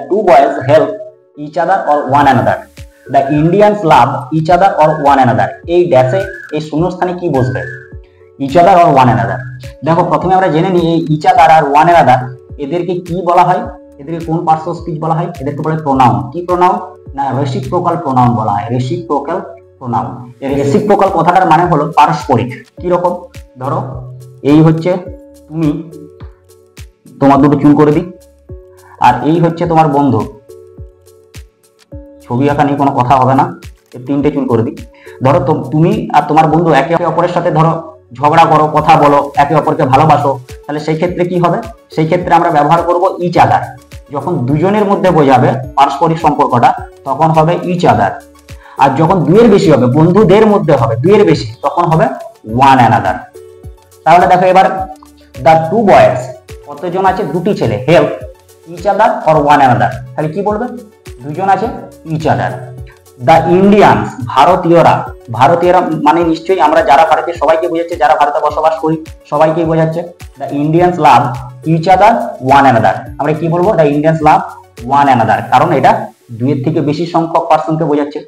two boys help each other or one another, the Indians love each other or one another, এই ড্যাশে এই শূন্যস্থানে কি বসবে? each other or one another। দেখো প্রথমে আমরা জেনে নিই এই each other আর one another এদেরকে কি বলা হয়, এদেরকে কোন পার্টস অফ স্পিচ বলা হয়? এদেরকে বলে প্রোনাউন। কি প্রোনাউন? না রেসিপ্রোকাল প্রোনাউন বলা হয়, রেসিপ্রোকাল প্রোনাউন। এই রেসিপ্রোকাল কথাটার মানে হলো পারস্পরিক। কি রকম? ধরো এই হচ্ছে তুমি, তোমার দুটো চুল করে দিই, আর এই হচ্ছে তোমার বন্ধু, ছবি আঁকা নিয়ে কোনো কথা হবে না, তিনটে চুল করে দিই। ধরো তুমি আর তোমার বন্ধু একে অপরের সাথে ধরো ঝগড়া করো, কথা বলো, একে অপরকে ভালোবাসো, তাহলে সেই ক্ষেত্রে কি হবে? সেই ক্ষেত্রে আমরা ব্যবহার করব ইচ আদার। যখন দুজনের মধ্যে বোঝাবে পারস্পরিক সম্পর্কটা তখন হবে ইচ আদার। আর যখন দুইয়ের বেশি হবে, বন্ধুদের মধ্যে হবে দুইয়ের বেশি, তখন হবে ওয়ান অ্যানাদার। তাহলে দেখো এবার দ্য টু বয়েজ, কতজন আছে? দুটি ছেলে, help each other or one another, তাহলে কি বলবে? দুজন আছে, ইচ আদার। দ্য ইন্ডিয়ান্স, ভারতীয়রা, ভারতীয়রা মানে নিশ্চয়ই আমরা যারা ভারতীয় সবাইকে বোঝাচ্ছে, যারা ভারতে বসবাস করি সবাইকেই বোঝাচ্ছে। The Indians love each other one another, আমরা কি বলবো? The Indians love one another, কারণ এটা দুইয়ের থেকে বেশি সংখ্যক পার্সনকে বোঝাচ্ছে।